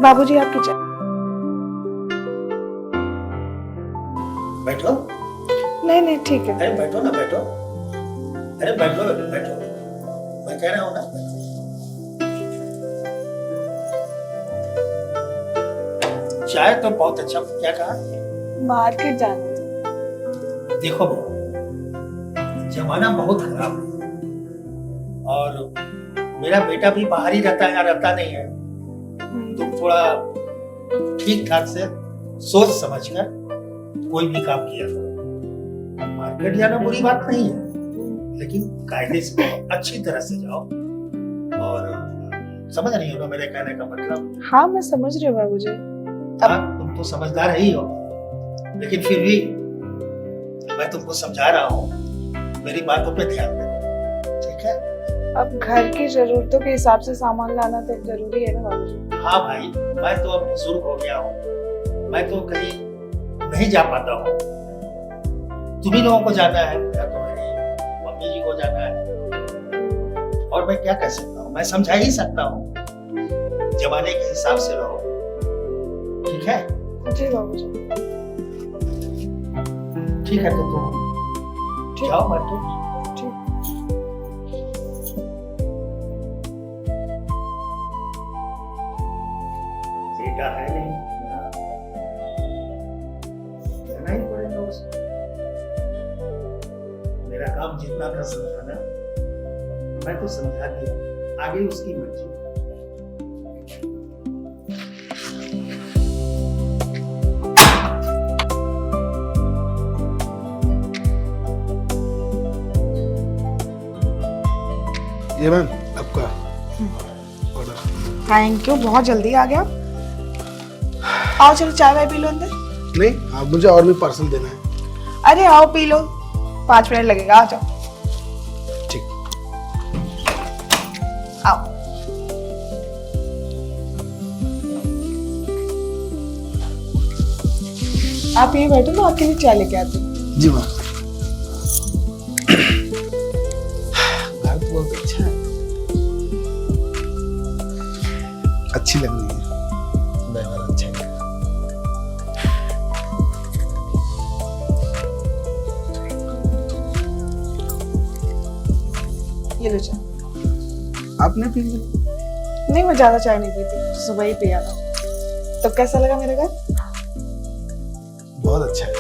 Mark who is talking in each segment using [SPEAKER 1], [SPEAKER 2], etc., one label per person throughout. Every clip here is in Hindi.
[SPEAKER 1] बाबूजी आपकी चाय।
[SPEAKER 2] बैठो।
[SPEAKER 1] नहीं नहीं ठीक है।
[SPEAKER 2] अरे बैठो ना, बैठो। अरे बैठो बैठो, मैं कह रहा हूँ ना। चाय तो बहुत अच्छा। क्या कहा?
[SPEAKER 1] मार्केट जाना है।
[SPEAKER 2] देखो बहू, जमाना बहुत खराब है और मेरा बेटा भी बाहर ही रहता है, यहाँ रहता नहीं है। तुम थोड़ा ठीक ठाक से सोच समझ कर कोई भी काम किया करो। मार्केट जाना बुरी बात नहीं है, लेकिन कायदे से जाओ, अच्छी तरह से जाओ। और समझ रही हो ना मेरे कहने का मतलब?
[SPEAKER 1] हाँ मैं समझ रही हूँ बाबूजी।
[SPEAKER 2] हाँ, तुम तो समझदार ही हो, लेकिन फिर भी मैं तुमको समझा रहा हूँ, मेरी बातों पे ध्यान देना, ठीक है?
[SPEAKER 1] अब घर की जरूरतों के हिसाब से सामान लाना तो जरूरी है ना बाबूजी।
[SPEAKER 2] हाँ भाई, मैं तो अब बुजुर्ग हो गया हूँ, मैं तो कहीं नहीं जा पाता हूँ। तुम्ही लोगों को जाना है या तो मेरी मम्मी जी को जाना है, और मैं क्या कह सकता हूँ? मैं समझा ही सकता हूँ। जमाने के हिसाब से रहो, ठीक है?
[SPEAKER 1] जी बाबूजी।
[SPEAKER 2] ठीक है, तो तुम
[SPEAKER 1] ठीक।
[SPEAKER 2] जाओ बैठो।
[SPEAKER 1] ठीक।
[SPEAKER 2] बेटा है नहीं, कहना ही पड़ेगा उसको। मेरा काम जितना था समझाना, मैं तो समझा दिया, आगे उसकी मर्जी।
[SPEAKER 3] ये मैम आपका ऑर्डर।
[SPEAKER 1] थैंक यू, बहुत जल्दी आ गया। आओ चलो चाय वाय पी लो अंदर।
[SPEAKER 3] नहीं, आप मुझे और भी पार्सल देना है।
[SPEAKER 1] अरे आओ पी लो, 5 मिनट लगेगा, आ जाओ।
[SPEAKER 3] ठीक।
[SPEAKER 1] आओ। आप यहीं बैठो, मैं आपके लिए चाय लेके आती हूँ।
[SPEAKER 3] जी मैम। घर तो बहुत अच्छा है, अच्छी लग रही है, व्यवहार अच्छा है।
[SPEAKER 1] ये लो चाय।
[SPEAKER 3] आपने पी ली?
[SPEAKER 1] नहीं मैं ज्यादा चाय नहीं पीती, सुबह ही पिया था। तो कैसा लगा मेरा घर?
[SPEAKER 3] बहुत अच्छा है,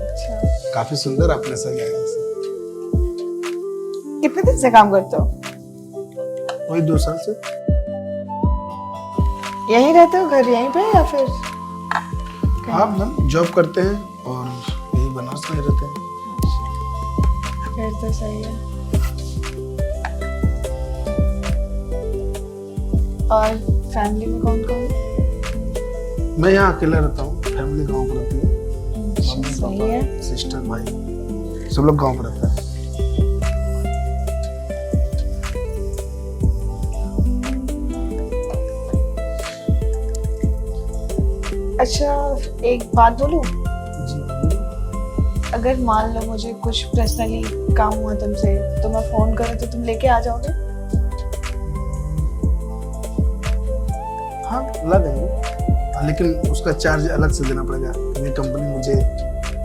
[SPEAKER 1] अच्छा।
[SPEAKER 3] काफी सुंदर आपने सजाया है इसे।
[SPEAKER 1] कितने दिन से काम करते हो?
[SPEAKER 3] वही 2 साल से।
[SPEAKER 1] यहीं रहते हो, घर यहीं पे या फिर?
[SPEAKER 3] हाँ मैम, जॉब करते हैं और यही बनारस में रहते हैं।
[SPEAKER 1] फिर तो सही है। और फैमिली में कौन कौन है?
[SPEAKER 3] मैं यहाँ अकेला रहता हूँ, फैमिली गाँव पर रहती है। मम्मी
[SPEAKER 1] सही
[SPEAKER 3] पापा,
[SPEAKER 1] है।
[SPEAKER 3] सिस्टर भाई सब लोग गाँव पर रहता है।
[SPEAKER 1] अच्छा एक बात बोलूं?
[SPEAKER 3] जी।
[SPEAKER 1] अगर मान लो मुझे कुछ पर्सनली काम हुआ तुमसे, तो मैं फोन करूं तो तुम लेके आ जाओगे?
[SPEAKER 3] हाँ ला देंगे, लेकिन उसका चार्ज अलग से देना पड़ेगा, क्योंकि कंपनी मुझे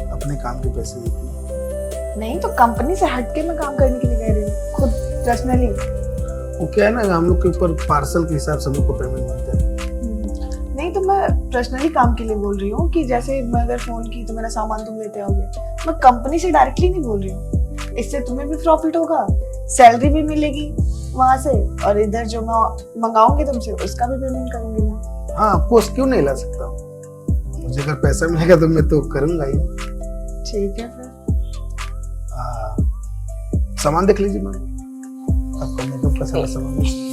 [SPEAKER 3] अपने काम के पैसे देती है।
[SPEAKER 1] नहीं तो कंपनी से हटके मैं काम करने के लिए कह रही हूँ, खुद पर्सनली।
[SPEAKER 3] वो क्या है ना, हम लोग के ऊपर पार्सल के हिसाब से हम लोग को पेमेंट मिलता है।
[SPEAKER 1] नहीं तो मैं पर्सनली काम के लिए बोल रही हूँ कि जैसे मैं अगर फोन की तो मेरा सामान तुम लेते आओगे। मैं कंपनी से डायरेक्टली नहीं बोल रही हूँ, इससे तुम्हें भी प्रॉफिट होगा, सैलरी भी मिलेगी वहां से, और इधर जो मैं मंगाऊंगी तुमसे उसका भी पेमेंट करूंगी मैं।
[SPEAKER 3] हाँ, आपको क्यों नहीं ला सकता? मुझे अगर पैसा मिलेगा तो मैं तो करूंगा ही।
[SPEAKER 1] ठीक है फिर।
[SPEAKER 3] सामान देख लीजिए मैम, आपका मेकअप का सारा सामान देख लीजिए।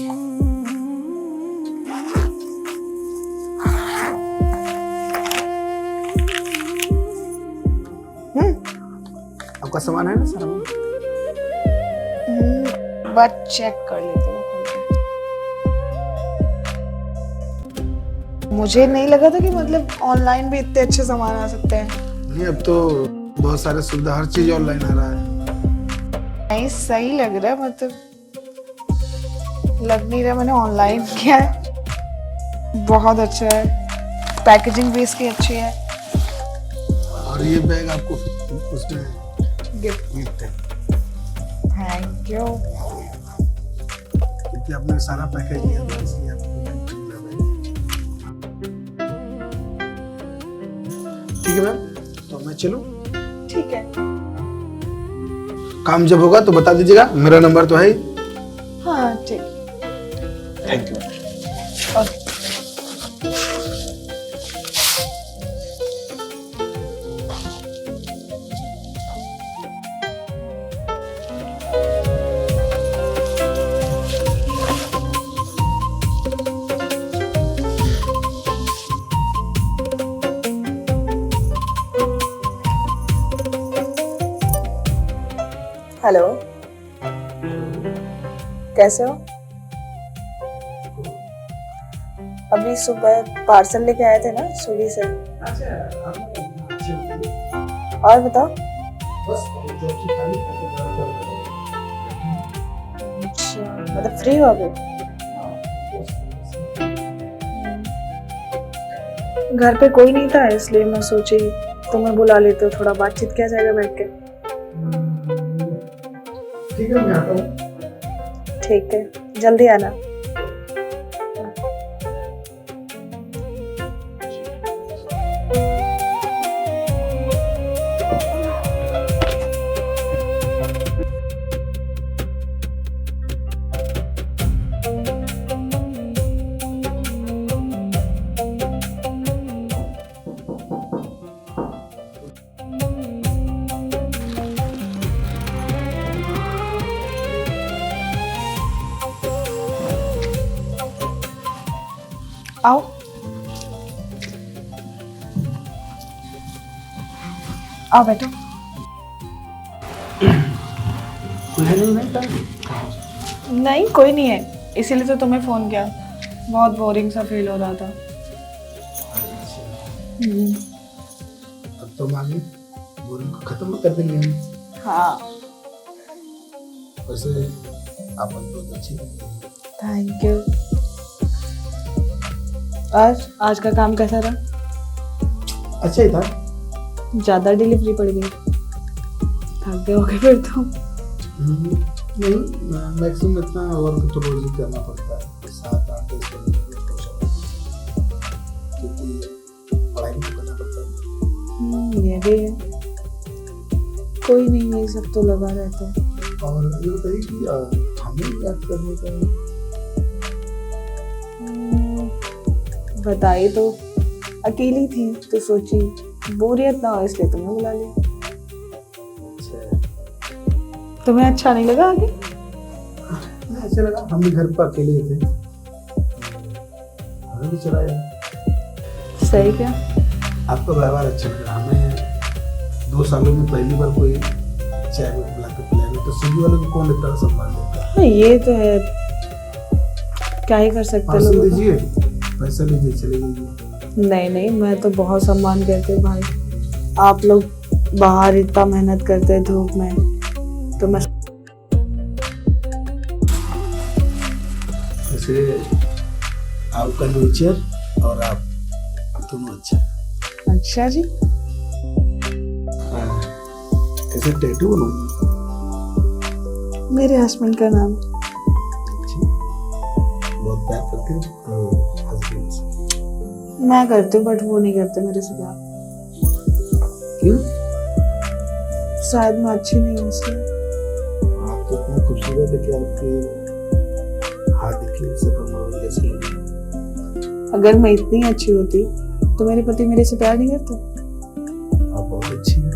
[SPEAKER 3] आपका सामान है ना सारा?
[SPEAKER 1] बट चेक कर लेती हूँ खोल के। मुझे नहीं लगा था कि मतलब ऑनलाइन भी इतने अच्छे सामान आ सकते हैं।
[SPEAKER 3] नहीं, अब तो बहुत सारे सुविधा, हर चीज ऑनलाइन आ रहा है।
[SPEAKER 1] नहीं सही लग रहा है, मतलब लग नहीं रहा मैंने ऑनलाइन किया है। बहुत अच्छा है, पैकेजिंग भी इसकी अच्छी है।
[SPEAKER 3] और ये बैग आपको उसमें
[SPEAKER 1] गिफ्ट,
[SPEAKER 3] गिफ्ट है,
[SPEAKER 1] थैंक यू।
[SPEAKER 3] क्योंकि आपने सारा पैकेज लिया था इसलिए आपको गिफ्ट मिला बैग। ठीक है मैम, तो मैं चलूं?
[SPEAKER 1] ठीक है।
[SPEAKER 3] काम जब होगा तो बता दीजिएगा, मेरा नंबर तो है ही।
[SPEAKER 1] हाँ ठीक।
[SPEAKER 3] Thank you.
[SPEAKER 1] ओके। हेलो, कैसे हो? अभी सुबह पार्सल लेके आए थे ना स्विगी से। और बताओ। अच्छा, मतलब फ्री हो अभी? घर पे कोई नहीं था इसलिए मैं सोची तुम्हें बुला लेते हो, थोड़ा बातचीत किया जाएगा बैठ के।
[SPEAKER 3] ठीक है, मैं आता हूँ।
[SPEAKER 1] ठीक है, जल्दी आना। आओ। आओ बैठो। नहीं, कोई नहीं है, इसीलिए तो तुम्हें फोन किया। बहुत बोरिंग सा फील हो रहा था।
[SPEAKER 3] अब तो मालूम बोरिंग को खत्म कर देंगे हम।
[SPEAKER 1] हाँ।
[SPEAKER 3] वैसे आप बहुत अच्छी लगती हैं।
[SPEAKER 1] Thank you. आज का काम कैसा रहा?
[SPEAKER 3] अच्छा ही था।
[SPEAKER 1] ज्यादा डिलीवरी पड़ गई, थक गए होगे फिर तो।
[SPEAKER 3] नहीं, मैक्सिमम इतना वर्क तो रोज ही करना पड़ता है, 7-8 क्योंकि पढ़ाई भी करना पड़ता है।
[SPEAKER 1] ये भी है, कोई नहीं, ये सब तो लगा रहता है।
[SPEAKER 3] और ये बताइए कि हमें याद करने का
[SPEAKER 1] बताइए तो। अकेली थी तो सोची बोरियत ना हो इसलिए तुम्हें बुला लिया। तुम्हें अच्छा नहीं लगा आगे?
[SPEAKER 3] नहीं अच्छा लगा, हम भी घर पर अकेले ही थे, हमें भी चलाया।
[SPEAKER 1] सही क्या?
[SPEAKER 3] आपका व्यवहार अच्छा लगा हमें। 2 सालों में पहली बार कोई चाय में बुला के पिलाया, तो स्विगी वाले को कौन इतना सम्मान देता है।
[SPEAKER 1] हाँ, ये तो है, क्या ही कर सकते
[SPEAKER 3] पार्सल
[SPEAKER 1] लोगों को।
[SPEAKER 3] दीजिए, पैसा लीजिए, चले जाइए।
[SPEAKER 1] नहीं नहीं, मैं तो बहुत सम्मान करती हूँ भाई। आप लोग बाहर इतना मेहनत करते हैं धूप में, तो मैं
[SPEAKER 3] वैसे आपका नेचर और आप दोनों अच्छा।
[SPEAKER 1] अच्छा जी।
[SPEAKER 3] कैसे टैटू बनवाऊंगा?
[SPEAKER 1] मेरे हस्बैंड का नाम।
[SPEAKER 3] बहुत प्यार करते हो हस्बैंड से?
[SPEAKER 1] मैं करती हूँ बट वो नहीं करते मेरे से प्यार।
[SPEAKER 3] क्यों?
[SPEAKER 1] शायद मैं अच्छी नहीं हूँ इसलिए।
[SPEAKER 3] आप तो इतना खूबसूरत है कि आपके हाथ देखिए सब जैसे लगे।
[SPEAKER 1] अगर मैं इतनी अच्छी होती तो मेरे पति मेरे से प्यार नहीं करते।
[SPEAKER 3] आप बहुत अच्छी हैं।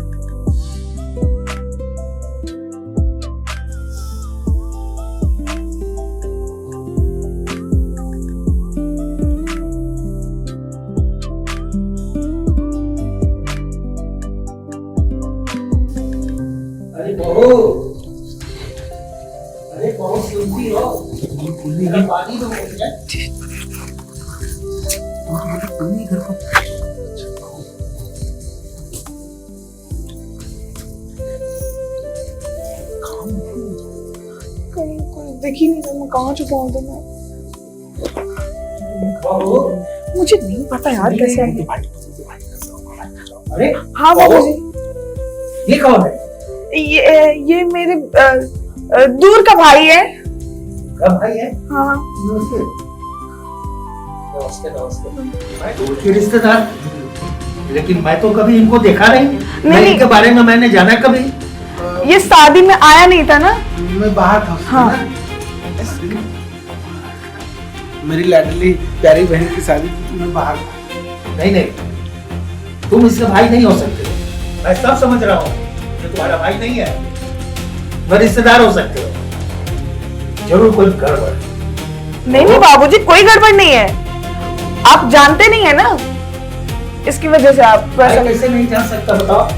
[SPEAKER 2] अरे बहू, अरे बहुत सुनती हो, पानी दो मुझे।
[SPEAKER 3] घर को
[SPEAKER 1] कहीं कोई दिख ही नहीं रहा, मैं कहाँ छुपाऊं तुम्हें?
[SPEAKER 2] बहू,
[SPEAKER 1] मुझे नहीं पता यार कैसे आए।
[SPEAKER 2] अरे
[SPEAKER 1] हाँ बाबूजी,
[SPEAKER 2] ये कौन है?
[SPEAKER 1] ये मेरे दूर का भाई है।
[SPEAKER 2] कब भाई है?
[SPEAKER 1] हाँ
[SPEAKER 2] नमस्ते नमस्ते नमस्ते। मैं दूर के रिश्तेदार, लेकिन मैं तो कभी इनको देखा नहीं। मैं इनके बारे में मैंने जाना कभी।
[SPEAKER 1] ये शादी में आया नहीं था ना।
[SPEAKER 3] मैं बाहर था उस समय
[SPEAKER 1] हाँ।
[SPEAKER 3] ना। मेरी लाडली प्यारी बहन की शादी थी, मैं बाहर था।
[SPEAKER 2] नहीं नहीं, तुम इसके भाई नहीं हो सकते। मैं सब समझ रहा हूँ, ये तुम्हारा भाई नहीं है। मैं रिश्तेदार हो सकते हो, जरूर कोई गड़बड़।
[SPEAKER 1] नहीं नहीं बाबूजी, कोई गड़बड़ नहीं है। आप जानते नहीं है ना, इसकी वजह से आप
[SPEAKER 2] मैं
[SPEAKER 1] ऐसा।
[SPEAKER 2] कैसे नहीं जान सकता, बताओ।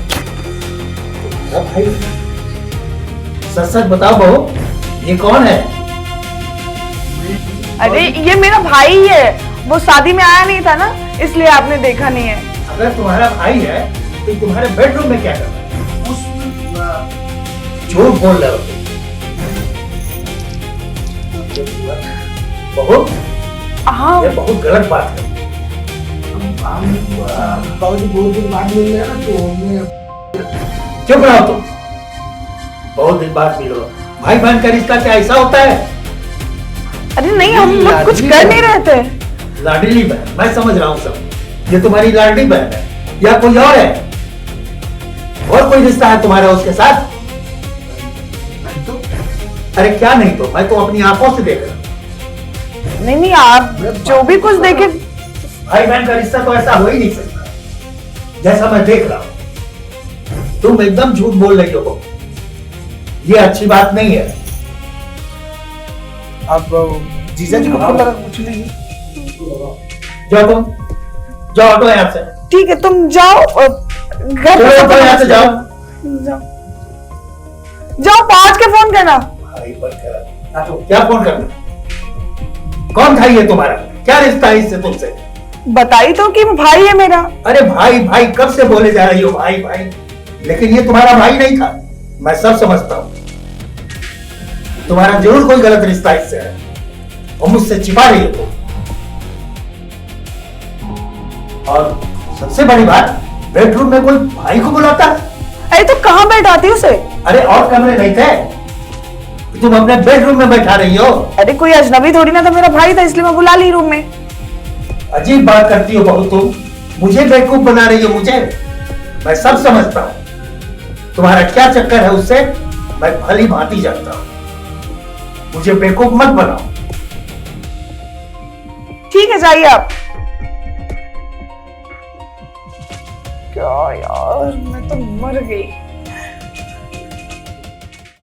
[SPEAKER 2] तुम्हारा भाई, सच सच बताओ बहू, ये कौन है?
[SPEAKER 1] अरे ये मेरा भाई ही है, वो शादी में आया नहीं था ना, इसलिए आपने देखा नहीं है।
[SPEAKER 2] अगर तुम्हारा भाई है तो तुम्हारे बेडरूम में क्या कर रहा है? झूठ बोल रहे हो तुम। बहू,
[SPEAKER 1] हाँ
[SPEAKER 2] ये बहुत गलत बात है।
[SPEAKER 3] बाबूजी बहुत दिन बाद मिल गया ना, तो मैं
[SPEAKER 2] चुप रहो तुम। बहुत दिन बाद मिलो। भाई बहन का रिश्ता क्या ऐसा होता है?
[SPEAKER 1] अरे नहीं, हम लोग कुछ कर नहीं रहे थे।
[SPEAKER 2] लाडली बहन, मैं समझ रहा हूँ सब। ये तुम्हारी लाडली बहन है या कोई और है? और कोई रिश्ता है तुम्हारा उसके साथ?
[SPEAKER 3] नहीं तो
[SPEAKER 2] अरे क्या नहीं तो, मैं तो अपनी आंखों से देख रहा हूँ।
[SPEAKER 1] नहीं नहीं, आप जो भी कुछ देखे।
[SPEAKER 2] भाई बहन का रिश्ता तो ऐसा हो ही नहीं सकता जैसा मैं देख रहा हूं। तुम एकदम झूठ बोल रही हो, ये अच्छी बात नहीं है।
[SPEAKER 3] अब जीजा जी को फोन लगा के पूछ लीजिए।
[SPEAKER 2] जाओ तुम, जाओ ऑटो यहाँ से।
[SPEAKER 1] ठीक है, तुम जाओ घर
[SPEAKER 2] चलो,
[SPEAKER 1] पे।
[SPEAKER 2] तो यहाँ से जाओ।
[SPEAKER 1] जाओ जाओ, 5 के फोन करना।
[SPEAKER 2] भाई बन ऑटो, क्या फोन करना? कौन भाई है तुम्हारा? क्या रिश्ता है इससे तुमसे?
[SPEAKER 1] बताई तो कि भाई है मेरा।
[SPEAKER 2] अरे भाई भाई कब से बोले जा रही हो भाई भाई, लेकिन ये तुम्हारा भाई नहीं था। मैं सब समझता हूँ। तुम्हारा जरूर कोई गलत रिश्ता इससे है और मुझसे छिपा रही हो तुम। और सबसे बड़ी बात, बेडरूम में कोई भाई को बुलाता है?
[SPEAKER 1] अरे तो कहाँ बैठाती उसे?
[SPEAKER 2] अरे और कमरे नहीं थे? तुम अपने बेडरूम में बैठा रही हो।
[SPEAKER 1] अरे कोई अजनबी थोड़ी ना था, मेरा भाई था, इसलिए मैं बुला ली रूम में।
[SPEAKER 2] अजीब बात करती हो बहुत तुम। मुझे बेवकूफ बना रही हो मुझे। मैं सब समझता हूँ। तुम्हारा क्या चक्कर है उससे मैं भली भांति जानता हूँ। मुझे बेवकूफ मत बनाओ।
[SPEAKER 1] ठीक है, जाइए आप। क्या यार, मैं तो मर गई।